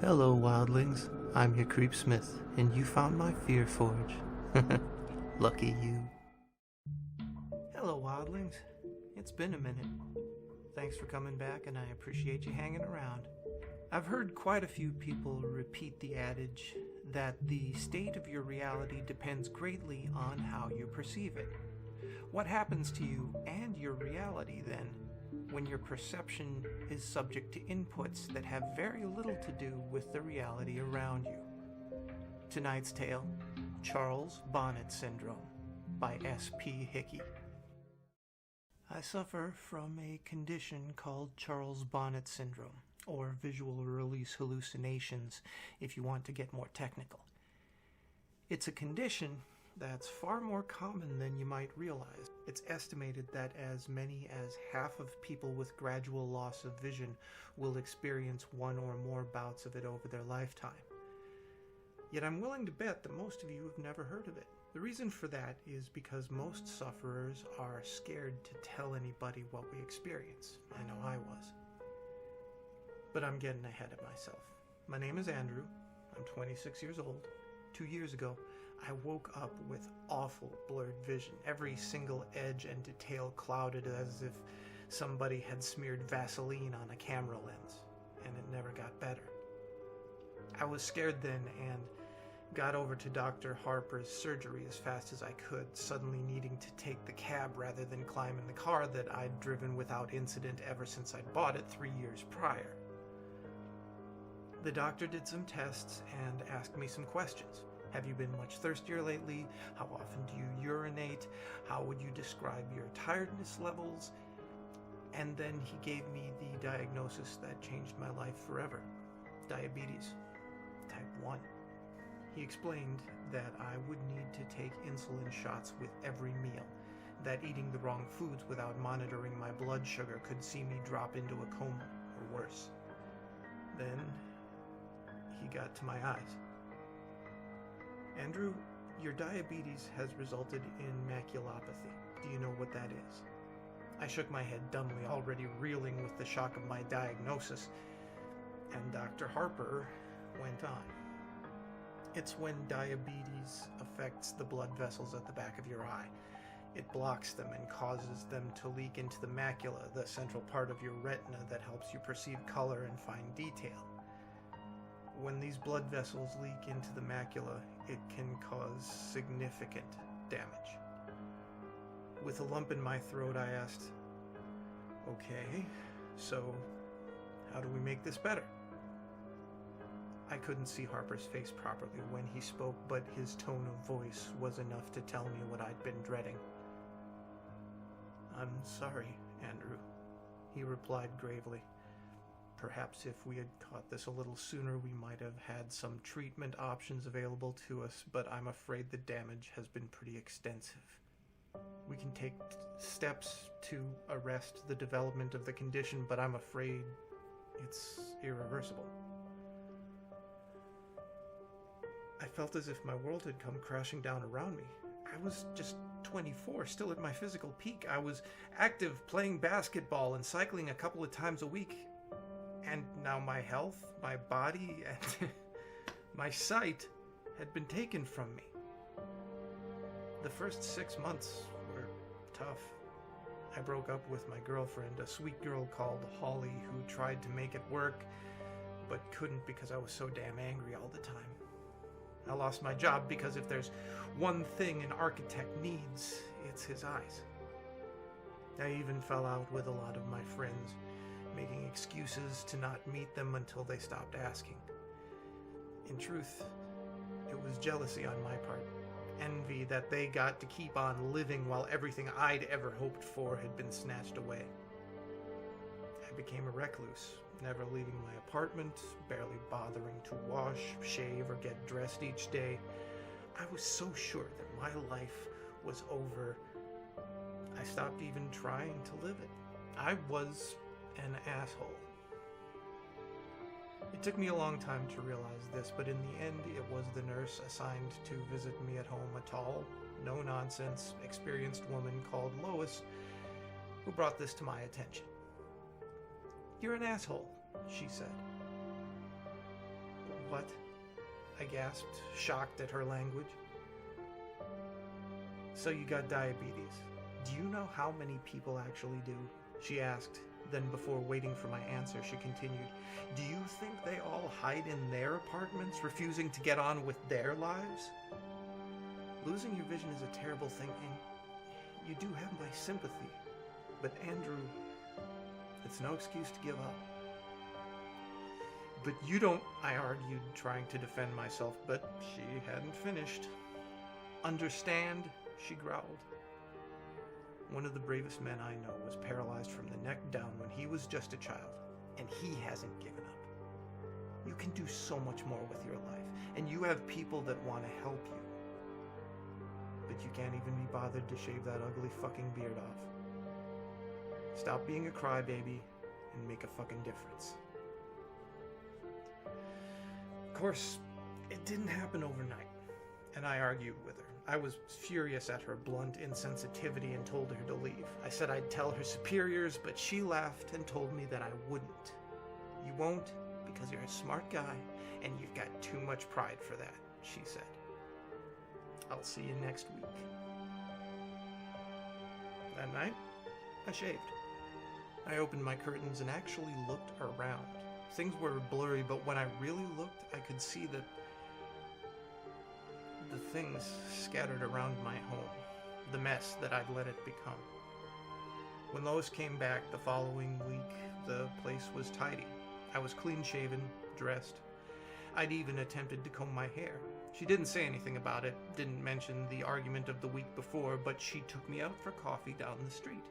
Hello, wildlings. I'm your Creep Smith, and you found my Fear Forge. Lucky you. Hello, wildlings. It's been a minute. Thanks for coming back, and I appreciate you hanging around. I've heard quite a few people repeat the adage that the state of your reality depends greatly on how you perceive it. What happens to you and your reality, then, when your perception is subject to inputs that have very little to do with the reality around you? Tonight's tale, Charles Bonnet Syndrome, by S.P. Hickey. I suffer from a condition called Charles Bonnet Syndrome, or visual release hallucinations, if you want to get more technical. It's a condition that's far more common than you might realize. It's estimated that as many as half of people with gradual loss of vision will experience one or more bouts of it over their lifetime. Yet I'm willing to bet that most of you have never heard of it. The reason for that is because most sufferers are scared to tell anybody what we experience. I know I was. But I'm getting ahead of myself. My name is Andrew. I'm 26 years old. 2 years ago, I woke up with awful blurred vision, every single edge and detail clouded as if somebody had smeared Vaseline on a camera lens, and it never got better. I was scared then and got over to Dr. Harper's surgery as fast as I could, suddenly needing to take the cab rather than climb in the car that I'd driven without incident ever since I'd bought it 3 years prior. The doctor did some tests and asked me some questions. Have you been much thirstier lately? How often do you urinate? How would you describe your tiredness levels? And then he gave me the diagnosis that changed my life forever. Diabetes, type 1. He explained that I would need to take insulin shots with every meal, that eating the wrong foods without monitoring my blood sugar could see me drop into a coma, or worse. Then he got to my eyes. Andrew, your diabetes has resulted in maculopathy. Do you know what that is? I shook my head dumbly, already reeling with the shock of my diagnosis, and Dr. Harper went on. It's when diabetes affects the blood vessels at the back of your eye. It blocks them and causes them to leak into the macula, the central part of your retina that helps you perceive color and fine detail. When these blood vessels leak into the macula, it can cause significant damage. With a lump in my throat, I asked, "Okay, so how do we make this better?" I couldn't see Harper's face properly when he spoke, but his tone of voice was enough to tell me what I'd been dreading. "I'm sorry, Andrew," he replied gravely. "Perhaps if we had caught this a little sooner, we might have had some treatment options available to us, but I'm afraid the damage has been pretty extensive. We can take steps to arrest the development of the condition, but I'm afraid it's irreversible." I felt as if my world had come crashing down around me. I was just 24, still at my physical peak. I was active, playing basketball and cycling a couple of times a week. And now my health, my body, and my sight had been taken from me. The first 6 months were tough. I broke up with my girlfriend, a sweet girl called Holly, who tried to make it work, but couldn't because I was so damn angry all the time. I lost my job because if there's one thing an architect needs, it's his eyes. I even fell out with a lot of my friends, making excuses to not meet them until they stopped asking. In truth, it was jealousy on my part, envy that they got to keep on living while everything I'd ever hoped for had been snatched away. I became a recluse, never leaving my apartment, barely bothering to wash, shave, or get dressed each day. I was so sure that my life was over, I stopped even trying to live it. I was an asshole. It took me a long time to realize this, but in the end, it was the nurse assigned to visit me at home, a tall, no-nonsense, experienced woman called Lois, who brought this to my attention. "You're an asshole," she said. What? I gasped, shocked at her language. So you got diabetes. Do you know how many people actually do? She asked. Then before waiting for my answer, she continued, do you think they all hide in their apartments, refusing to get on with their lives? Losing your vision is a terrible thing, and you do have my sympathy. But Andrew, it's no excuse to give up. But you don't, I argued, trying to defend myself, but she hadn't finished. Understand? She growled. One of the bravest men I know was paralyzed from the neck down when he was just a child, and he hasn't given up. You can do so much more with your life, and you have people that want to help you. But you can't even be bothered to shave that ugly fucking beard off. Stop being a crybaby and make a fucking difference. Of course, it didn't happen overnight, and I argued with her. I was furious at her blunt insensitivity and told her to leave. I said I'd tell her superiors, but she laughed and told me that I wouldn't. You won't because you're a smart guy and you've got too much pride for that, she said. I'll see you next week. That night, I shaved. I opened my curtains and actually looked around. Things were blurry, but when I really looked, I could see that the things scattered around my home, the mess that I'd let it become. When Lois came back the following week, the place was tidy. I was clean-shaven, dressed. I'd even attempted to comb my hair. She didn't say anything about it, didn't mention the argument of the week before, but she took me out for coffee down the street.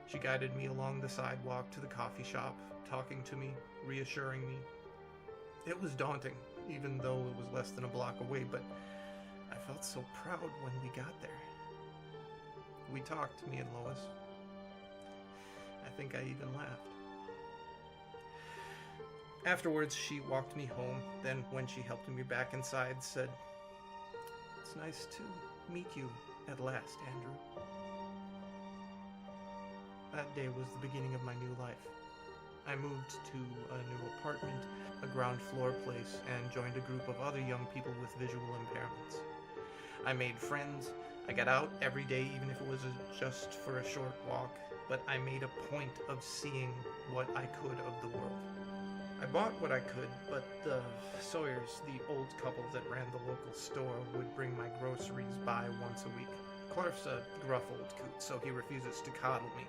She guided me along the sidewalk to the coffee shop, talking to me, reassuring me. It was daunting, even though it was less than a block away, but I felt so proud when we got there. We talked, me and Lois. I think I even laughed. Afterwards, she walked me home, then when she helped me back inside, said, "It's nice to meet you at last, Andrew." That day was the beginning of my new life. I moved to a new apartment, a ground floor place, and joined a group of other young people with visual impairments. I made friends. I got out every day, even if it was just for a short walk, but I made a point of seeing what I could of the world. I bought what I could, but the Sawyers, the old couple that ran the local store, would bring my groceries by once a week. Clarf's a gruff old coot, so he refuses to coddle me,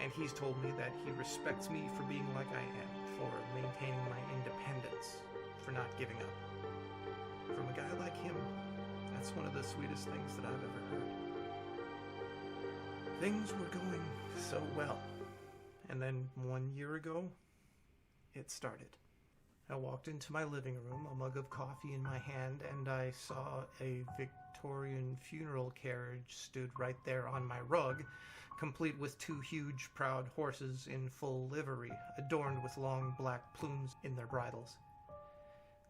and he's told me that he respects me for being like I am, for maintaining my independence, for not giving up. From a guy like him, that's one of the sweetest things that I've ever heard. Things were going so well, and then 1 year ago, it started. I walked into my living room, a mug of coffee in my hand, and I saw a Victorian funeral carriage stood right there on my rug, complete with two huge, proud horses in full livery, adorned with long black plumes in their bridles.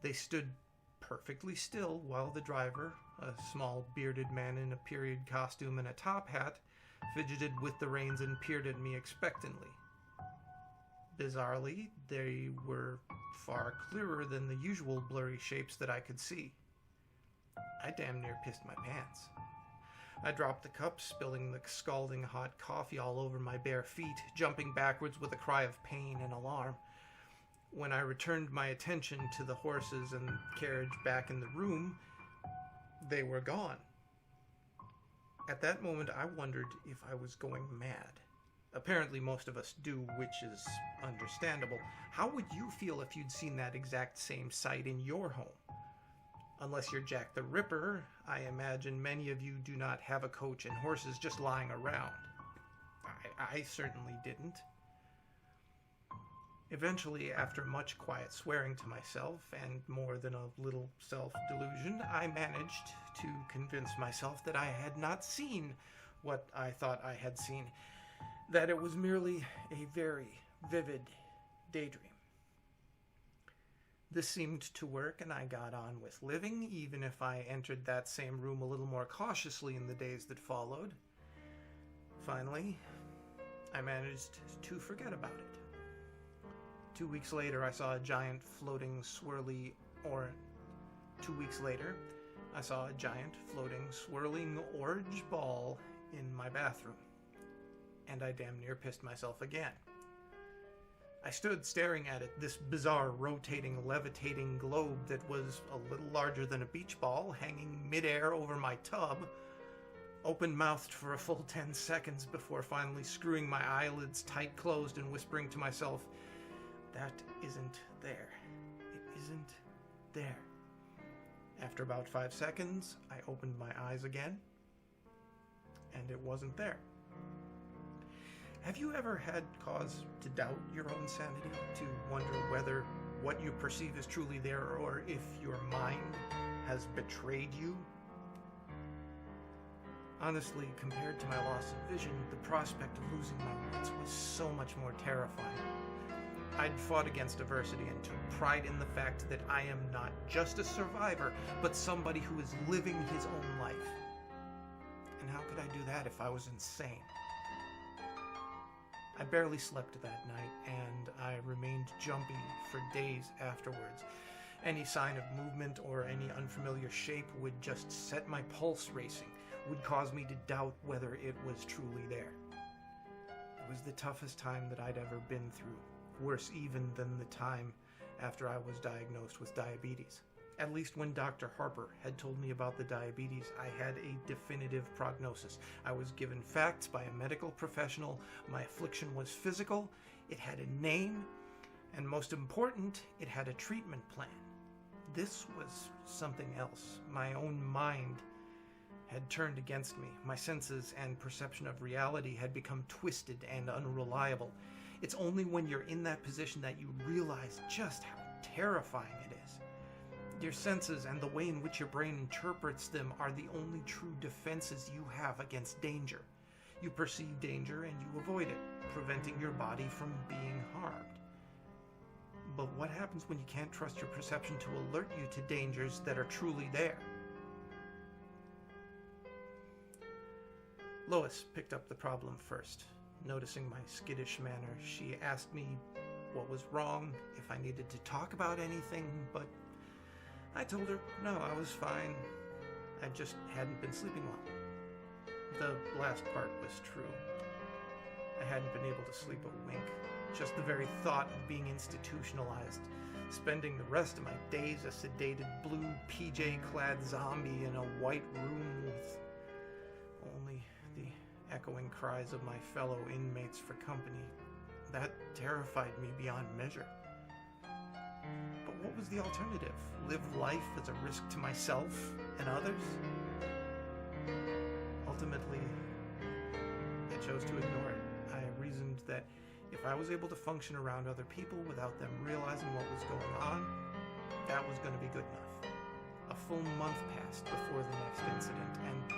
They stood perfectly still while the driver, a small bearded man in a period costume and a top hat, fidgeted with the reins and peered at me expectantly. Bizarrely, they were far clearer than the usual blurry shapes that I could see. I damn near pissed my pants. I dropped the cup, spilling the scalding hot coffee all over my bare feet, jumping backwards with a cry of pain and alarm. When I returned my attention to the horses and carriage back in the room, they were gone. At that moment, I wondered if I was going mad. Apparently most of us do, which is understandable. How would you feel if you'd seen that exact same sight in your home? Unless you're Jack the Ripper, I imagine many of you do not have a coach and horses just lying around. I certainly didn't. Eventually, after much quiet swearing to myself and more than a little self-delusion, I managed to convince myself that I had not seen what I thought I had seen, that it was merely a very vivid daydream. This seemed to work, and I got on with living, even if I entered that same room a little more cautiously in the days that followed. Finally, I managed to forget about it. 2 weeks later, I saw a giant, floating, swirly Or 2 weeks later, I saw a giant, floating, swirling orange ball in my bathroom. And I damn near pissed myself again. I stood staring at it, this bizarre, rotating, levitating globe that was a little larger than a beach ball, hanging midair over my tub, open-mouthed for a full 10 seconds before finally screwing my eyelids tight closed and whispering to myself, "That isn't there. It isn't there." After about 5 seconds, I opened my eyes again, and it wasn't there. Have you ever had cause to doubt your own sanity, to wonder whether what you perceive is truly there, or if your mind has betrayed you? Honestly, compared to my loss of vision, the prospect of losing my wits was so much more terrifying. I'd fought against adversity and took pride in the fact that I am not just a survivor, but somebody who is living his own life. And how could I do that if I was insane? I barely slept that night, and I remained jumpy for days afterwards. Any sign of movement or any unfamiliar shape would just set my pulse racing, would cause me to doubt whether it was truly there. It was the toughest time that I'd ever been through, worse even than the time after I was diagnosed with diabetes. At least when Dr. Harper had told me about the diabetes, I had a definitive prognosis. I was given facts by a medical professional. My affliction was physical, it had a name, and most important, it had a treatment plan. This was something else. My own mind had turned against me. My senses and perception of reality had become twisted and unreliable. It's only when you're in that position that you realize just how terrifying it is. Your senses and the way in which your brain interprets them are the only true defenses you have against danger. You perceive danger and you avoid it, preventing your body from being harmed. But what happens when you can't trust your perception to alert you to dangers that are truly there? Lois picked up the problem first. Noticing my skittish manner, she asked me what was wrong, if I needed to talk about anything, but I told her no, I was fine. I just hadn't been sleeping well. The last part was true. I hadn't been able to sleep a wink. Just the very thought of being institutionalized, spending the rest of my days a sedated blue PJ-clad zombie in a white room with only the echoing cries of my fellow inmates for company. That terrified me beyond measure. But what was the alternative? Live life as a risk to myself and others? Ultimately, I chose to ignore it. I reasoned that if I was able to function around other people without them realizing what was going on, that was going to be good enough. A full month passed before the next incident, and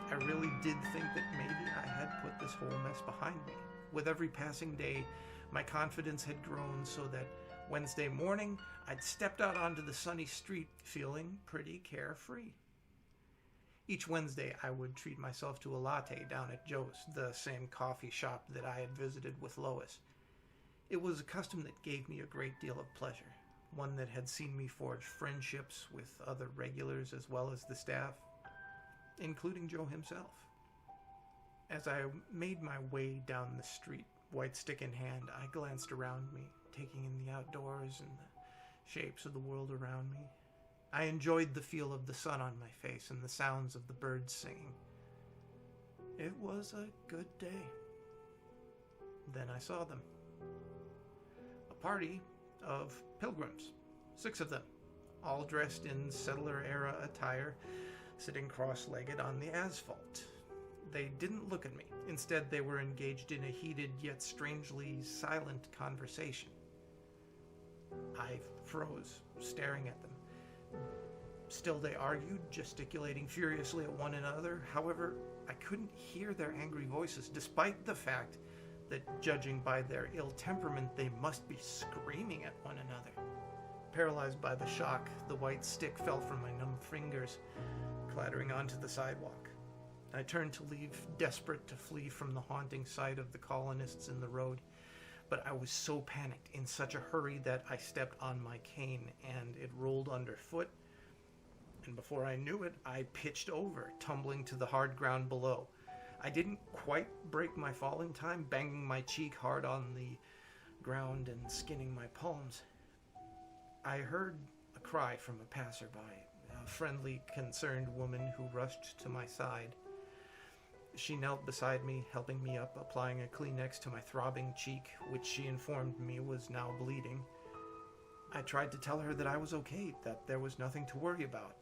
I really did think that maybe I had put this whole mess behind me. With every passing day, my confidence had grown so that Wednesday morning, I'd stepped out onto the sunny street feeling pretty carefree. Each Wednesday, I would treat myself to a latte down at Joe's, the same coffee shop that I had visited with Lois. It was a custom that gave me a great deal of pleasure, one that had seen me forge friendships with other regulars as well as the staff, including Joe himself. As I made my way down the street, white stick in hand, I glanced around me, taking in the outdoors and the shapes of the world around me. I enjoyed the feel of the sun on my face and the sounds of the birds singing. It was a good day. Then I saw them. A party of pilgrims, 6 of them, all dressed in settler-era attire, sitting cross-legged on the asphalt. They didn't look at me. Instead, they were engaged in a heated yet strangely silent conversation. I froze, staring at them. Still they argued, gesticulating furiously at one another. However, I couldn't hear their angry voices, despite the fact that, judging by their ill temperament, they must be screaming at one another. Paralyzed by the shock, the white stick fell from my numb fingers, clattering onto the sidewalk. I turned to leave, desperate to flee from the haunting sight of the colonists in the road. but I was so panicked, in such a hurry, that I stepped on my cane and it rolled underfoot, and before I knew it, I pitched over, tumbling to the hard ground below. I didn't quite break my fall in time, banging my cheek hard on the ground and skinning my palms. I heard a cry from a passerby, a friendly, concerned woman who rushed to my side. She knelt beside me, helping me up, applying a Kleenex to my throbbing cheek, which she informed me was now bleeding. I tried to tell her that I was okay, that there was nothing to worry about,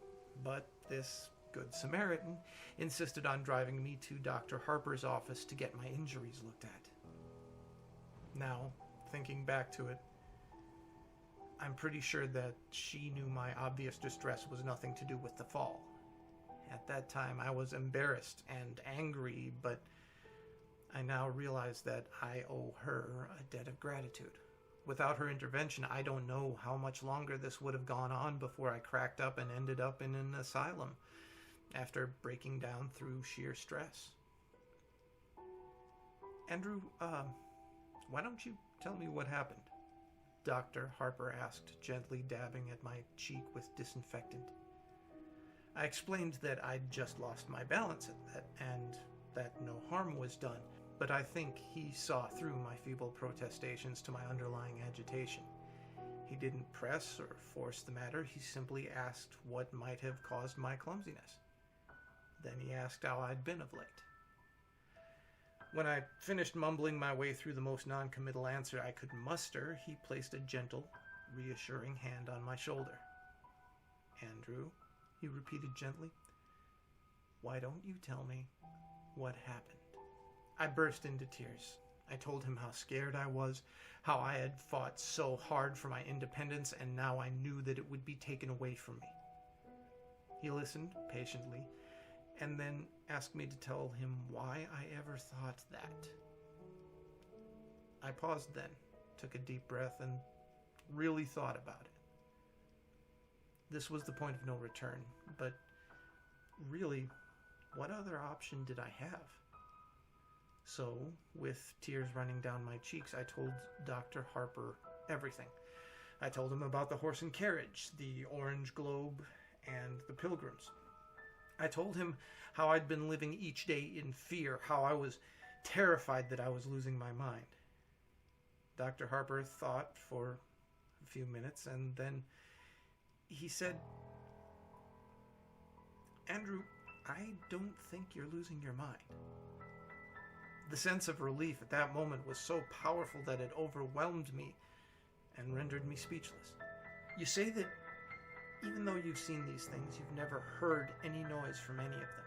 but this Good Samaritan insisted on driving me to Dr. Harper's office to get my injuries looked at. Now, thinking back to it, I'm pretty sure that she knew my obvious distress was nothing to do with the fall. At that time, I was embarrassed and angry, but I now realize that I owe her a debt of gratitude. Without her intervention, I don't know how much longer this would have gone on before I cracked up and ended up in an asylum after breaking down through sheer stress. Andrew, why don't you tell me what happened? Dr. Harper asked, gently dabbing at my cheek with disinfectant. I explained that I'd just lost my balance and that no harm was done, but I think he saw through my feeble protestations to my underlying agitation. He didn't press or force the matter, he simply asked what might have caused my clumsiness. Then he asked how I'd been of late. When I finished mumbling my way through the most non-committal answer I could muster, he placed a gentle, reassuring hand on my shoulder. Andrew, he repeated gently, why don't you tell me what happened? I burst into tears. I told him how scared I was, how I had fought so hard for my independence, and now I knew that it would be taken away from me. He listened patiently, and then asked me to tell him why I ever thought that. I paused then, took a deep breath, and really thought about it. This was the point of no return, but really, what other option did I have? So, with tears running down my cheeks, I told Dr. Harper everything. I told him about the horse and carriage, the orange globe, and the pilgrims. I told him how I'd been living each day in fear, how I was terrified that I was losing my mind. Dr. Harper thought for a few minutes, and then he said, Andrew, I don't think you're losing your mind. The sense of relief at that moment was so powerful that it overwhelmed me and rendered me speechless. You say that even though you've seen these things, you've never heard any noise from any of them.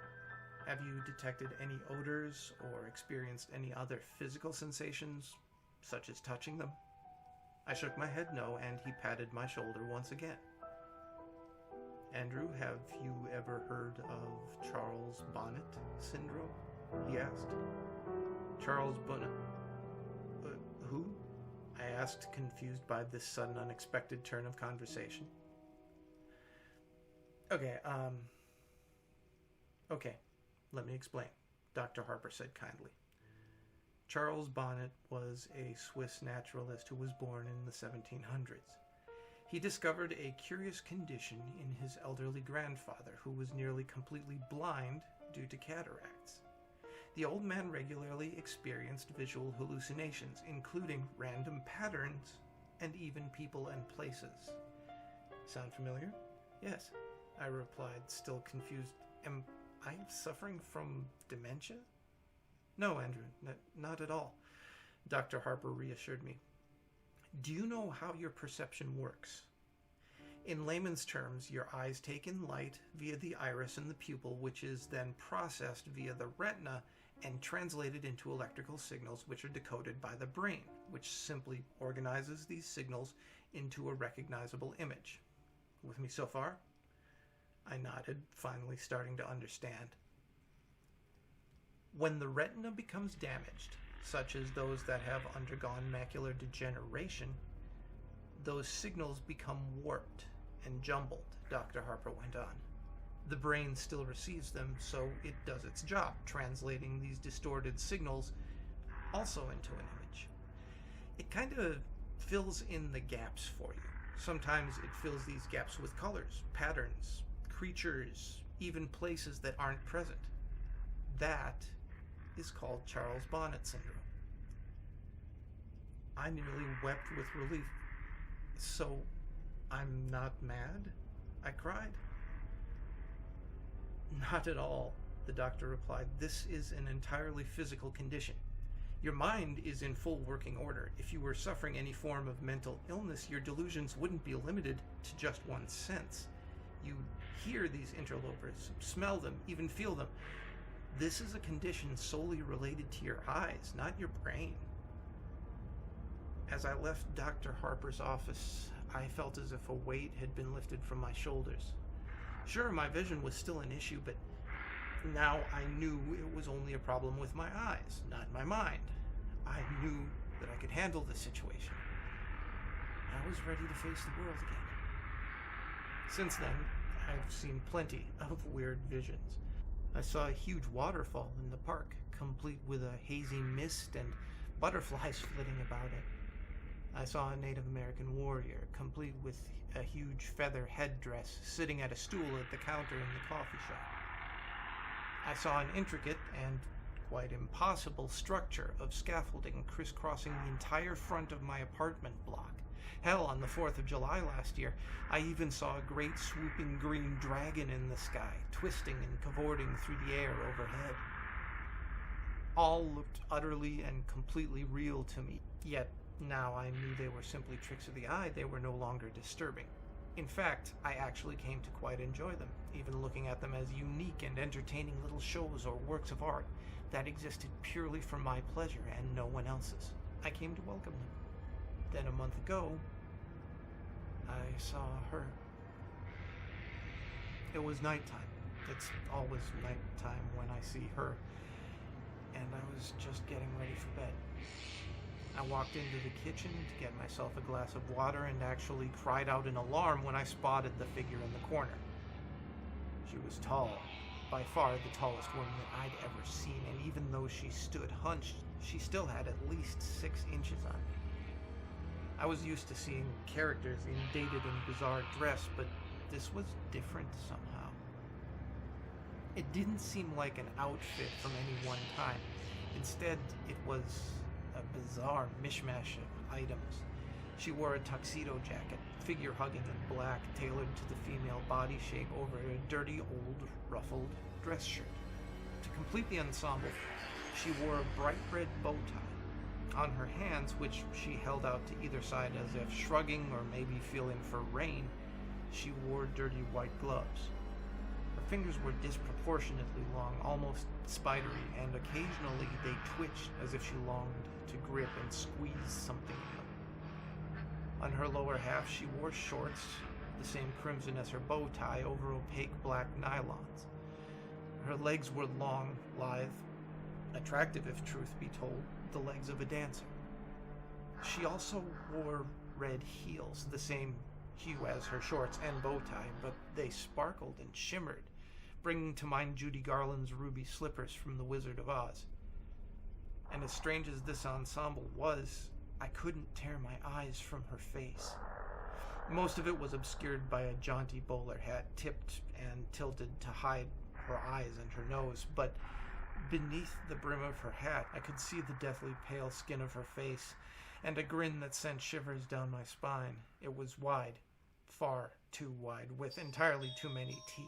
Have you detected any odors or experienced any other physical sensations, such as touching them? I shook my head no, and he patted my shoulder once again. Andrew, have you ever heard of Charles Bonnet syndrome? He asked. Charles Bonnet? Who? I asked, confused by this sudden unexpected turn of conversation. Okay, let me explain, Dr. Harper said kindly. Charles Bonnet was a Swiss naturalist who was born in the 1700s. He discovered a curious condition in his elderly grandfather, who was nearly completely blind due to cataracts. The old man regularly experienced visual hallucinations, including random patterns and even people and places. Sound familiar? Yes, I replied, still confused. Am I suffering from dementia? No, Andrew, not at all. Dr. Harper reassured me. Do you know how your perception works? In layman's terms, your eyes take in light via the iris and the pupil, which is then processed via the retina and translated into electrical signals, which are decoded by the brain, which simply organizes these signals into a recognizable image. With me so far? I nodded, finally starting to understand. When the retina becomes damaged, such as those that have undergone macular degeneration, those signals become warped and jumbled, Dr. Harper went on. The brain still receives them, so it does its job, translating these distorted signals also into an image. It kind of fills in the gaps for you. Sometimes it fills these gaps with colors, patterns, creatures, even places that aren't present. That is called Charles Bonnet syndrome. I nearly wept with relief. So, I'm not mad? I cried. Not at all, the doctor replied. This is an entirely physical condition. Your mind is in full working order. If you were suffering any form of mental illness, your delusions wouldn't be limited to just one sense. You hear these interlopers, smell them, even feel them. This is a condition solely related to your eyes, not your brain. As I left Dr. Harper's office, I felt as if a weight had been lifted from my shoulders. Sure, my vision was still an issue, but now I knew it was only a problem with my eyes, not my mind. I knew that I could handle the situation. I was ready to face the world again. Since then, I've seen plenty of weird visions. I saw a huge waterfall in the park, complete with a hazy mist and butterflies flitting about it. I saw a Native American warrior, complete with a huge feather headdress, sitting at a stool at the counter in the coffee shop. I saw an intricate and quite impossible structure of scaffolding crisscrossing the entire front of my apartment block. Hell, on the 4th of July last year, I even saw a great swooping green dragon in the sky, twisting and cavorting through the air overhead. All looked utterly and completely real to me, yet now I knew they were simply tricks of the eye. They were no longer disturbing. In fact, I actually came to quite enjoy them, even looking at them as unique and entertaining little shows or works of art that existed purely for my pleasure and no one else's. I came to welcome them. Then a month ago, I saw her. It was nighttime. It's always nighttime when I see her, and I was just getting ready for bed. I walked into the kitchen to get myself a glass of water and actually cried out in alarm when I spotted the figure in the corner. She was tall, by far the tallest woman that I'd ever seen, and even though she stood hunched, she still had at least 6 inches on me. I was used to seeing characters in dated and bizarre dress, but this was different somehow. It didn't seem like an outfit from any one time. Instead, it was a bizarre mishmash of items. She wore a tuxedo jacket, figure-hugging in black, tailored to the female body shape over a dirty, old, ruffled dress shirt. To complete the ensemble, she wore a bright red bow tie. On her hands, which she held out to either side as if shrugging or maybe feeling for rain, she wore dirty white gloves. Her fingers were disproportionately long, almost spidery, and occasionally they twitched as if she longed to grip and squeeze something in them. On her lower half, she wore shorts, the same crimson as her bow tie, over opaque black nylons. Her legs were long, lithe, attractive if truth be told, the legs of a dancer. She also wore red heels, the same hue as her shorts and bow tie, but they sparkled and shimmered, bringing to mind Judy Garland's ruby slippers from The Wizard of Oz. And as strange as this ensemble was, I couldn't tear my eyes from her face. Most of it was obscured by a jaunty bowler hat, tipped and tilted to hide her eyes and her nose, but beneath the brim of her hat, I could see the deathly pale skin of her face, and a grin that sent shivers down my spine. It was wide, far too wide, with entirely too many teeth.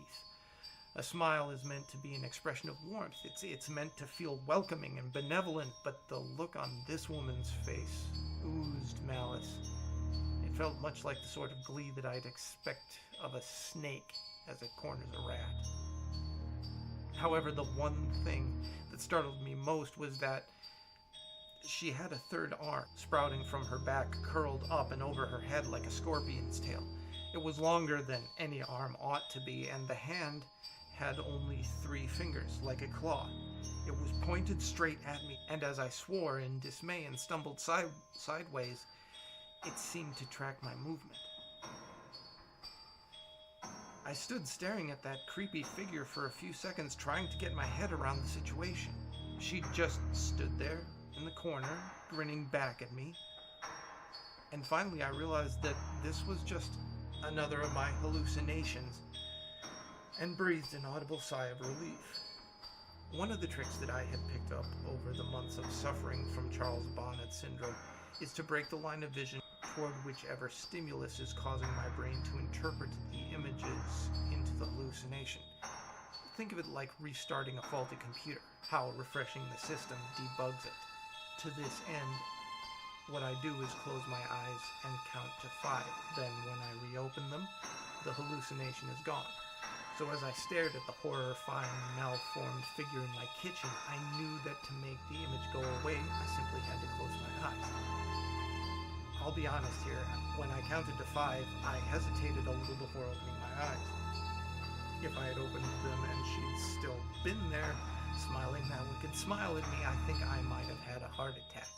A smile is meant to be an expression of warmth. It's meant to feel welcoming and benevolent, but the look on this woman's face oozed malice. It felt much like the sort of glee that I'd expect of a snake as it corners a rat. However, the one thing that startled me most was that she had a third arm sprouting from her back, curled up and over her head like a scorpion's tail. It was longer than any arm ought to be, and the hand had only 3 fingers, like a claw. It was pointed straight at me, and as I swore in dismay and stumbled sideways, it seemed to track my movement. I stood staring at that creepy figure for a few seconds, trying to get my head around the situation. She just stood there in the corner, grinning back at me, And finally, I realized that this was just another of my hallucinations, and breathed an audible sigh of relief. One of the tricks that I had picked up over the months of suffering from Charles Bonnet syndrome is to break the line of vision toward whichever stimulus is causing my brain to interpret the images into the hallucination. Think of it like restarting a faulty computer, how refreshing the system debugs it. To this end, what I do is close my eyes and count to 5. Then when I reopen them, the hallucination is gone. So as I stared at the horrifying, malformed figure in my kitchen, I knew that to make the image go away, I simply had to close my eyes. I'll be honest here, when I counted to 5, I hesitated a little before opening my eyes. If I had opened them and she'd still been there, smiling that wicked smile at me, I think I might have had a heart attack.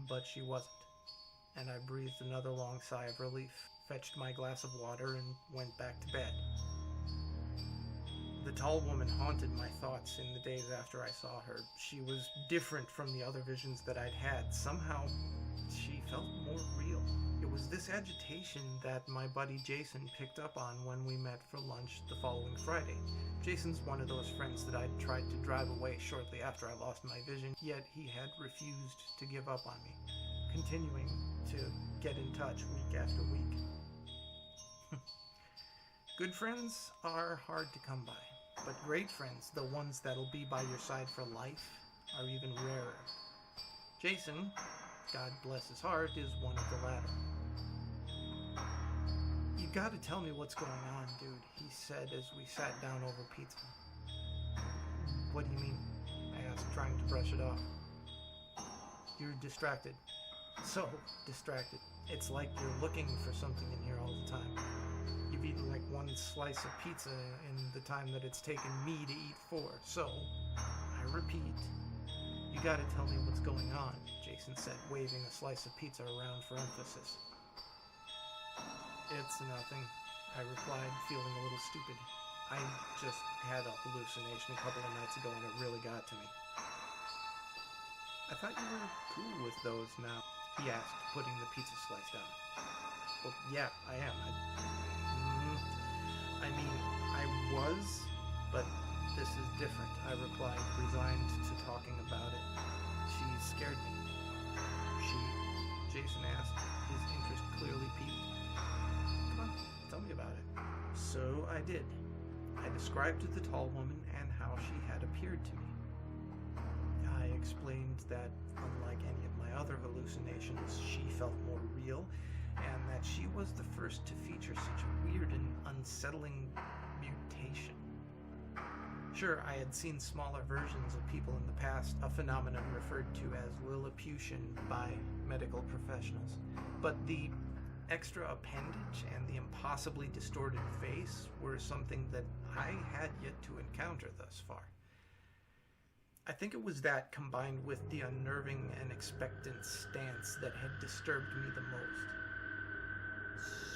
But she wasn't, and I breathed another long sigh of relief, fetched my glass of water, and went back to bed. The tall woman haunted my thoughts in the days after I saw her. She was different from the other visions that I'd had. Somehow, she felt more real. It was this agitation that my buddy Jason picked up on when we met for lunch the following Friday. Jason's one of those friends that I'd tried to drive away shortly after I lost my vision, yet he had refused to give up on me, continuing to get in touch week after week. Good friends are hard to come by, but great friends, the ones that'll be by your side for life, are even rarer. Jason, God bless his heart, is one of the latter. You gotta tell me what's going on, dude, he said as we sat down over pizza. What do you mean? I asked, trying to brush it off. You're distracted. So distracted. It's like you're looking for something in here all the time. You've eaten like one slice of pizza in the time that it's taken me to eat 4. So, I repeat, you gotta tell me what's going on, Jason said, waving a slice of pizza around for emphasis. It's nothing, I replied, feeling a little stupid. I just had a hallucination a couple of nights ago and it really got to me. I thought you were cool with those now, he asked, putting the pizza slice down. Well, yeah, I am. I mean, I was, but this is different, I replied, resigned to talking about it. She scared me. Jason asked, his interest clearly peaked. Come on, tell me about it. So I did. I described to the tall woman and how she had appeared to me. I explained that, unlike any of my other hallucinations, she felt more real, and that she was the first to feature such a weird and unsettling mutation. Sure, I had seen smaller versions of people in the past, a phenomenon referred to as Lilliputian by medical professionals, but the extra appendage and the impossibly distorted face were something that I had yet to encounter thus far. I think it was that, combined with the unnerving and expectant stance, that had disturbed me the most.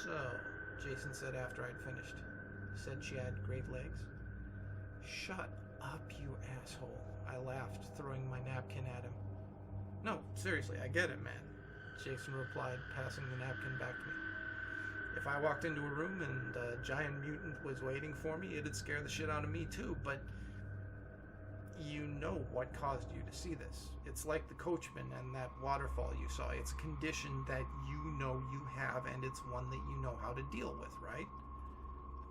So, Jason said after I'd finished. Said she had great legs. Shut up, you asshole, I laughed, throwing my napkin at him. No, seriously, I get it, man, Jason replied, passing the napkin back to me. If I walked into a room and a giant mutant was waiting for me, it'd scare the shit out of me too, but you know what caused you to see this. It's like the coachman and that waterfall you saw. It's a condition that you know you have, and it's one that you know how to deal with, right?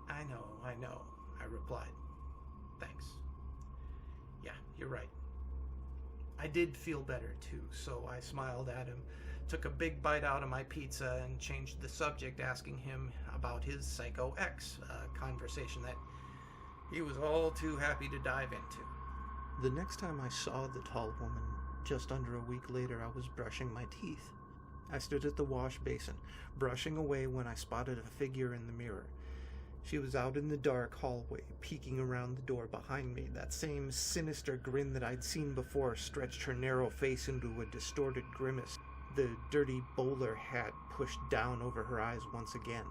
I know, I replied. Thanks. Yeah, you're right. I did feel better too, so I smiled at him, took a big bite out of my pizza, and changed the subject, asking him about his Psycho X, a conversation that he was all too happy to dive into. The next time I saw the tall woman, just under a week later, I was brushing my teeth. I stood at the wash basin, brushing away, when I spotted a figure in the mirror. She was out in the dark hallway, peeking around the door behind me. That same sinister grin that I'd seen before stretched her narrow face into a distorted grimace, the dirty bowler hat pushed down over her eyes once again.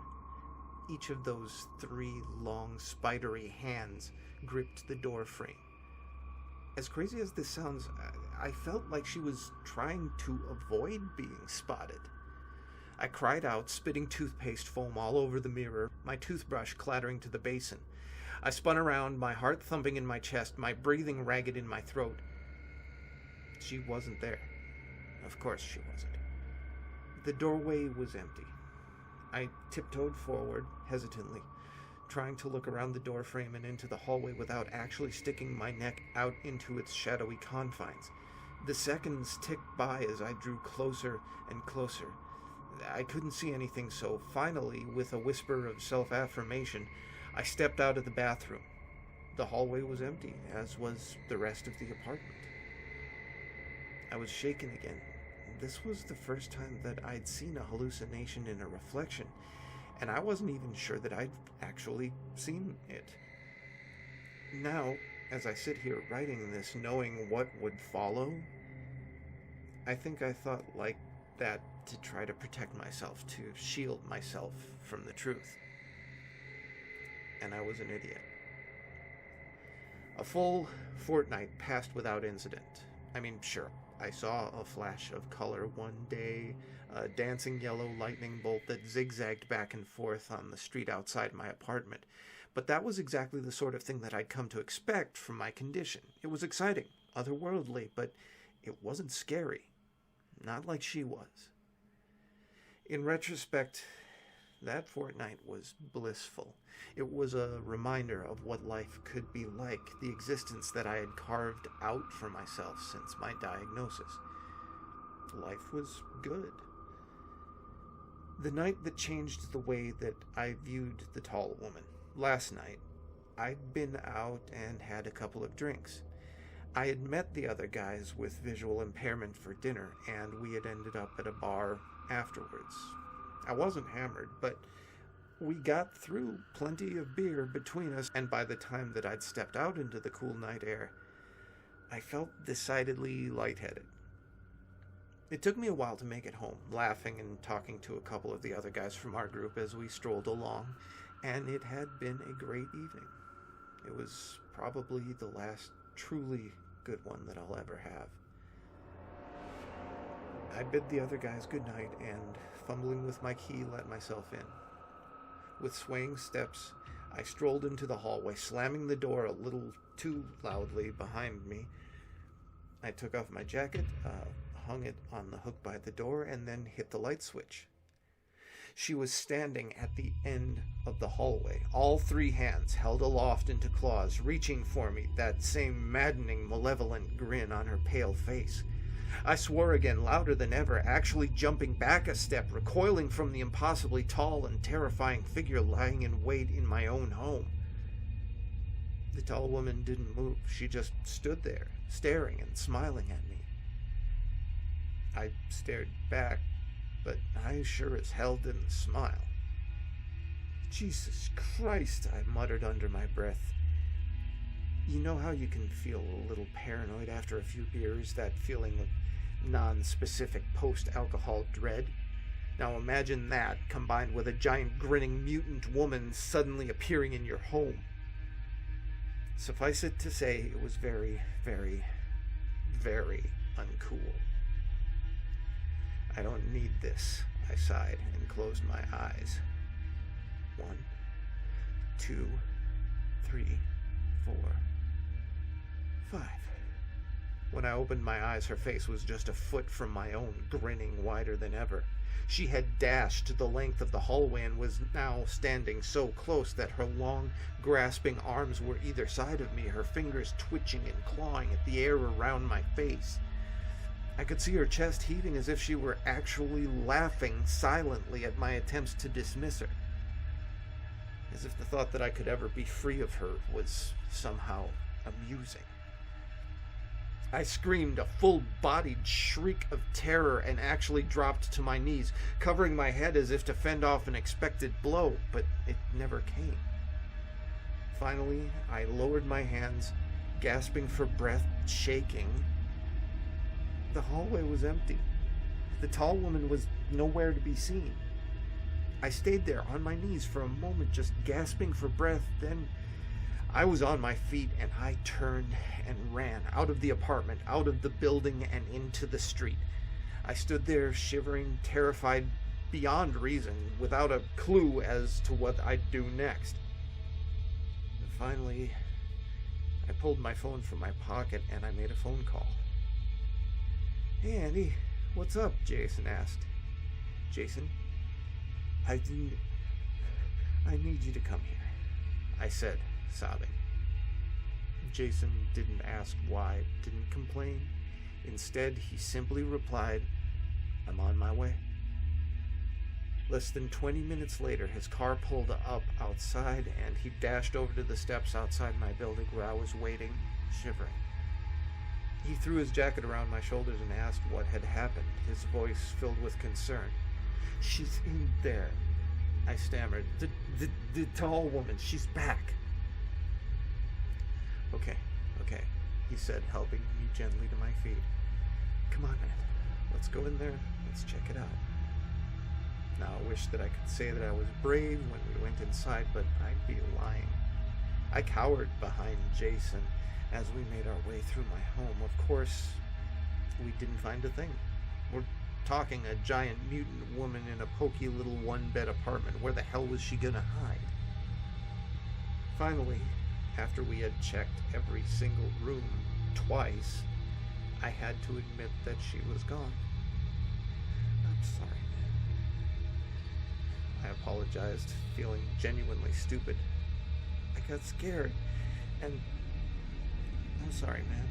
Each of those 3 long, spidery hands gripped the door frame. As crazy as this sounds, I felt like she was trying to avoid being spotted. I cried out, spitting toothpaste foam all over the mirror, my toothbrush clattering to the basin. I spun around, my heart thumping in my chest, my breathing ragged in my throat. She wasn't there. Of course she wasn't. The doorway was empty. I tiptoed forward, hesitantly, trying to look around the doorframe and into the hallway without actually sticking my neck out into its shadowy confines. The seconds ticked by as I drew closer and closer. I couldn't see anything, so finally, with a whisper of self-affirmation, I stepped out of the bathroom. The hallway was empty, as was the rest of the apartment. I was shaken again. This was the first time that I'd seen a hallucination in a reflection, and I wasn't even sure that I'd actually seen it. Now, as I sit here writing this, knowing what would follow, I think I thought like that to try to protect myself, to shield myself from the truth. And I was an idiot. A full fortnight passed without incident. I mean, sure, I saw a flash of color one day, a dancing yellow lightning bolt that zigzagged back and forth on the street outside my apartment. But that was exactly the sort of thing that I'd come to expect from my condition. It was exciting, otherworldly, but it wasn't scary. Not like she was. In retrospect, that fortnight was blissful. It was a reminder of what life could be like, the existence that I had carved out for myself since my diagnosis. Life was good. The night that changed the way that I viewed the tall woman. Last night, I'd been out and had a couple of drinks. I had met the other guys with visual impairment for dinner, and we had ended up at a bar afterwards. I wasn't hammered, but we got through plenty of beer between us, and by the time that I'd stepped out into the cool night air, I felt decidedly lightheaded. It took me a while to make it home, laughing and talking to a couple of the other guys from our group as we strolled along, and it had been a great evening. It was probably the last truly good one that I'll ever have. I bid the other guys good night and, fumbling with my key, let myself in. With swaying steps, I strolled into the hallway, slamming the door a little too loudly behind me. I took off my jacket, hung it on the hook by the door, and then hit the light switch. She was standing at the end of the hallway, all three hands held aloft into claws, reaching for me, that same maddening, malevolent grin on her pale face. I swore again, louder than ever, actually jumping back a step, recoiling from the impossibly tall and terrifying figure lying in wait in my own home. The tall woman didn't move. She just stood there, staring and smiling at me. I stared back, but I sure as hell didn't smile. Jesus Christ, I muttered under my breath. You know how you can feel a little paranoid after a few beers, that feeling of non-specific post-alcohol dread? Now imagine that, combined with a giant grinning mutant woman suddenly appearing in your home. Suffice it to say, it was very, very, very uncool. I don't need this, I sighed and closed my eyes. 1, 2, 3, 4, 5. When I opened my eyes, her face was just a foot from my own, grinning wider than ever. She had dashed the length of the hallway and was now standing so close that her long, grasping arms were either side of me, her fingers twitching and clawing at the air around my face. I could see her chest heaving as if she were actually laughing silently at my attempts to dismiss her. As if the thought that I could ever be free of her was somehow amusing. I screamed a full-bodied shriek of terror and actually dropped to my knees, covering my head as if to fend off an expected blow, but it never came. Finally, I lowered my hands, gasping for breath, shaking. The hallway was empty. The tall woman was nowhere to be seen. I stayed there on my knees for a moment, just gasping for breath. Then I was on my feet, and I turned and ran out of the apartment, out of the building, and into the street. I stood there shivering, terrified, beyond reason, without a clue as to what I'd do next. And finally, I pulled my phone from my pocket and I made a phone call. "Hey, Andy, what's up?" Jason asked. "Jason, I need you to come here," I said, sobbing. Jason didn't ask why, didn't complain. Instead, he simply replied, "I'm on my way." Less than 20 minutes later, his car pulled up outside, and he dashed over to the steps outside my building where I was waiting, shivering. He threw his jacket around my shoulders and asked what had happened, his voice filled with concern. "She's in there," I stammered. The tall woman, she's back." Okay, he said, helping me gently to my feet. "Come on, man. Let's go in there. Let's check it out." Now, I wish that I could say that I was brave when we went inside, but I'd be lying. I cowered behind Jason as we made our way through my home. Of course, we didn't find a thing. We're talking a giant mutant woman in a pokey little one-bed apartment. Where the hell was she gonna hide? Finally, after we had checked every single room twice, I had to admit that she was gone. "I'm sorry, man." I apologized, feeling genuinely stupid. I got scared, and I'm sorry, man.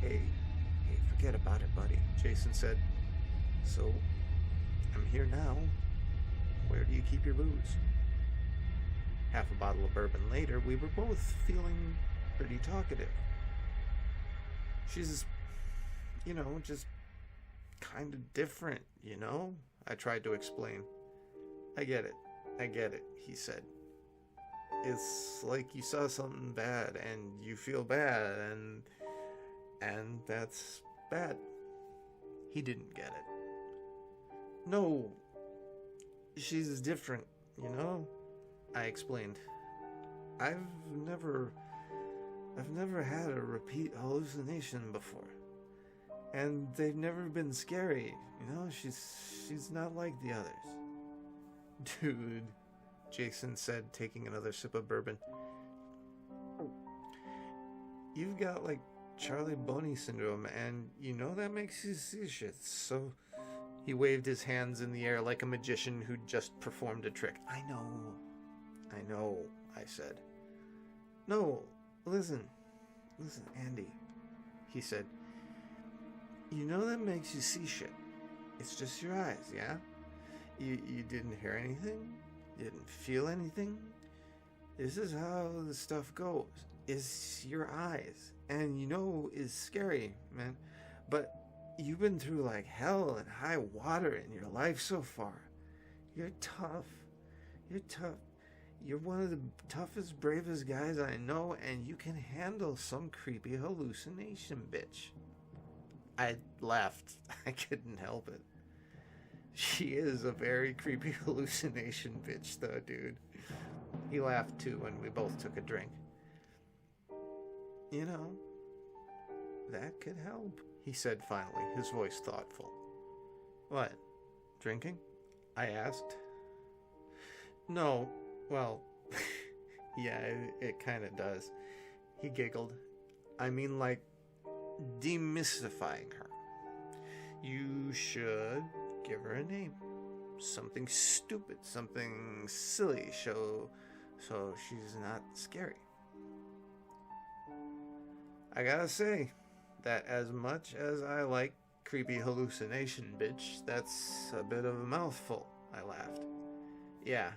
Hey, forget about it, buddy," Jason said. "So, I'm here now. Where do you keep your booze?" Half a bottle of bourbon later, we were both feeling pretty talkative. "She's, just kind of different, I tried to explain. I get it, he said. "It's like you saw something bad and you feel bad, and that's bad." He didn't get it. "No, she's different, I explained. I've never had a repeat hallucination before. And they've never been scary, she's not like the others." "Dude," Jason said, taking another sip of bourbon, "you've got like Charlie Bonnet syndrome, and that makes you see shit, so..." He waved his hands in the air like a magician who'd just performed a trick. I know, I said. "No, listen, Andy," he said. That makes you see shit. It's just your eyes, yeah? You didn't hear anything? Didn't feel anything? This is how the stuff goes. It's your eyes. And is scary, man. But you've been through like hell and high water in your life so far. You're tough. You're one of the toughest, bravest guys I know, and you can handle some creepy hallucination, bitch." I laughed. I couldn't help it. She is a very creepy hallucination bitch, though, dude. He laughed too, and we both took a drink. That could help, he said finally, his voice thoughtful. "What? Drinking?" I asked. "No, well, yeah, it kind of does." He giggled. "I mean, like, demystifying her. You should give her a name. Something stupid, something silly, so she's not scary." I gotta say that as much as I like creepy hallucination bitch, that's a bit of a mouthful, I laughed. "Yeah,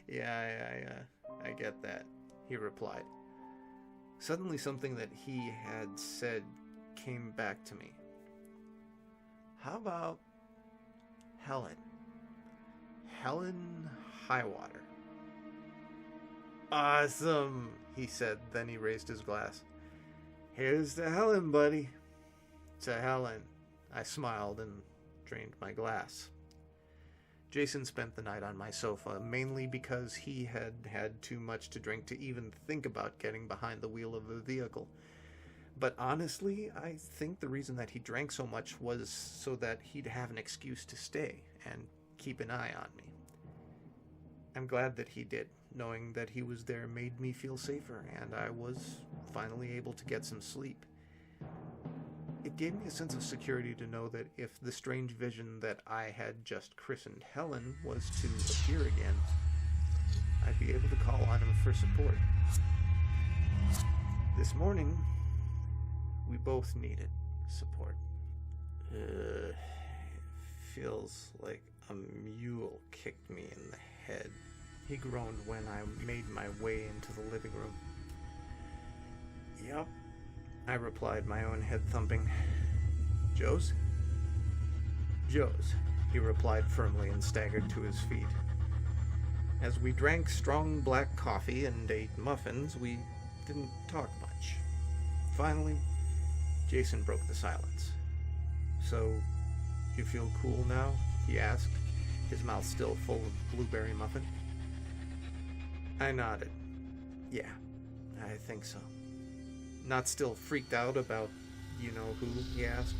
yeah, I get that," he replied. Suddenly something that he had said came back to me. "How about Helen Highwater?" "Awesome," he said, then he raised his glass. "Here's to Helen, buddy." "To Helen," I smiled and drained my glass. Jason spent the night on my sofa, mainly because he had had too much to drink to even think about getting behind the wheel of the vehicle. But honestly, I think the reason that he drank so much was so that he'd have an excuse to stay and keep an eye on me. I'm glad that he did. Knowing that he was there made me feel safer, and I was finally able to get some sleep. It gave me a sense of security to know that if the strange vision that I had just christened Helen was to appear again, I'd be able to call on him for support. This morning, we both needed support. It feels like a mule kicked me in the head. He groaned when I made my way into the living room. Yup, I replied, my own head thumping. Joe's? Joe's, he replied firmly and staggered to his feet. As we drank strong black coffee and ate muffins, we didn't talk much. Finally, Jason broke the silence. So, you feel cool now? He asked, his mouth still full of blueberry muffin. I nodded. Yeah, I think so. Not still freaked out about you-know-who, he asked.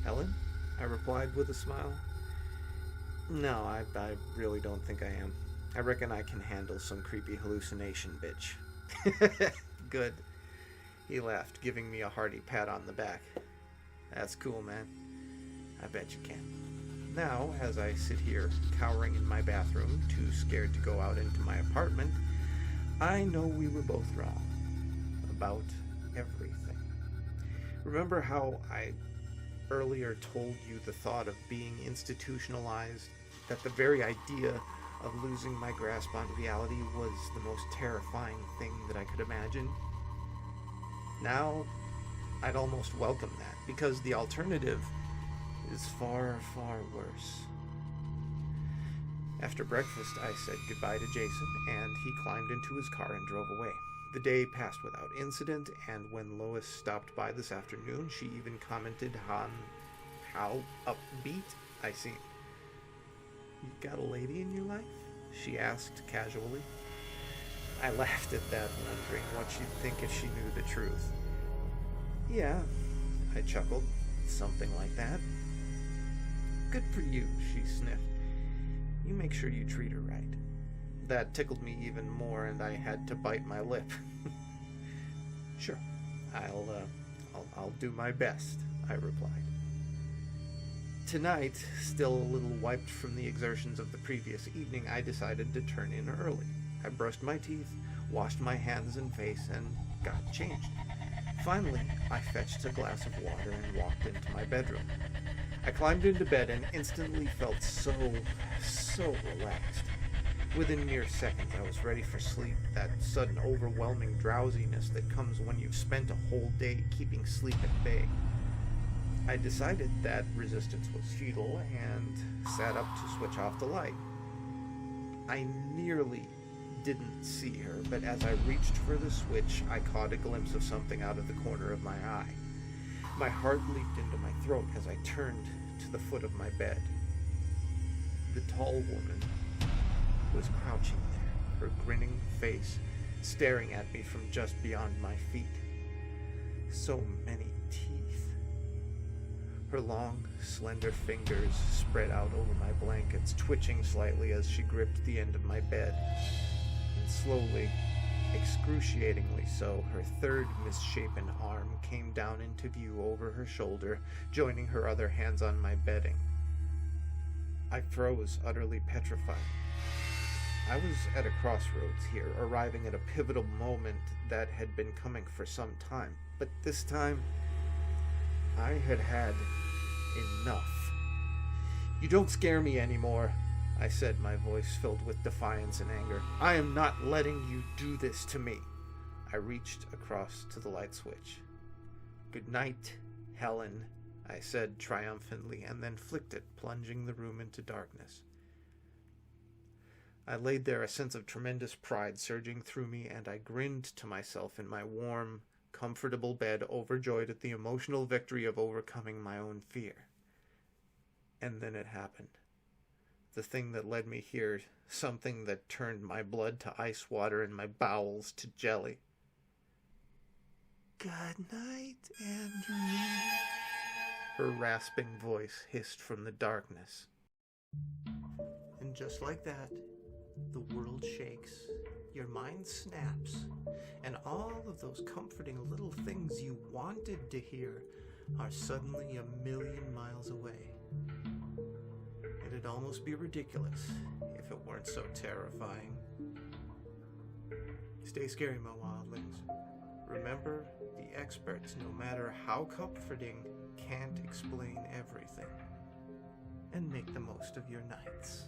Helen? I replied with a smile. No, I really don't think I am. I reckon I can handle some creepy hallucination, bitch. Good. He laughed, giving me a hearty pat on the back. That's cool, man. I bet you can. Now, as I sit here, cowering in my bathroom, too scared to go out into my apartment, I know we were both wrong. About everything. Remember how I earlier told you the thought of being institutionalized, that the very idea of losing my grasp on reality was the most terrifying thing that I could imagine? Now, I'd almost welcome that, because the alternative is far, far worse. After breakfast, I said goodbye to Jason, and he climbed into his car and drove away. The day passed without incident, and when Lois stopped by this afternoon, she even commented on how upbeat I seemed. You got a lady in your life? She asked casually. I laughed at that, wondering what she'd think if she knew the truth. Yeah, I chuckled. Something like that. Good for you, she sniffed. You make sure you treat her right. That tickled me even more, and I had to bite my lip. Sure, I'll do my best, I replied. Tonight, still a little wiped from the exertions of the previous evening, I decided to turn in early. I brushed my teeth, washed my hands and face, and got changed. Finally, I fetched a glass of water and walked into my bedroom. I climbed into bed and instantly felt so relaxed. Within mere seconds, I was ready for sleep, that sudden overwhelming drowsiness that comes when you've spent a whole day keeping sleep at bay. I decided that resistance was futile and sat up to switch off the light. I nearly didn't see her, but as I reached for the switch, I caught a glimpse of something out of the corner of my eye. My heart leaped into my throat as I turned to the foot of my bed. The tall woman was crouching there, her grinning face staring at me from just beyond my feet. So many teeth. Her long, slender fingers spread out over my blankets, twitching slightly as she gripped the end of my bed. And slowly, excruciatingly so, her third misshapen arm came down into view over her shoulder, joining her other hands on my bedding. I froze, utterly petrified. I was at a crossroads here, arriving at a pivotal moment that had been coming for some time. But this time, I had had enough. You don't scare me anymore, I said, my voice filled with defiance and anger. I am not letting you do this to me. I reached across to the light switch. Good night, Helen, I said triumphantly, and then flicked it, plunging the room into darkness. I laid there, a sense of tremendous pride surging through me, and I grinned to myself in my warm, comfortable bed, overjoyed at the emotional victory of overcoming my own fear. And then it happened. The thing that led me here, something that turned my blood to ice water and my bowels to jelly. Good night, Andrew. Her rasping voice hissed from the darkness. And just like that, the world shakes, your mind snaps, and all of those comforting little things you wanted to hear are suddenly 1,000,000 miles away. It'd almost be ridiculous if it weren't so terrifying. Stay scary, my wildlings. Remember, the experts, no matter how comforting, can't explain everything. And make the most of your nights.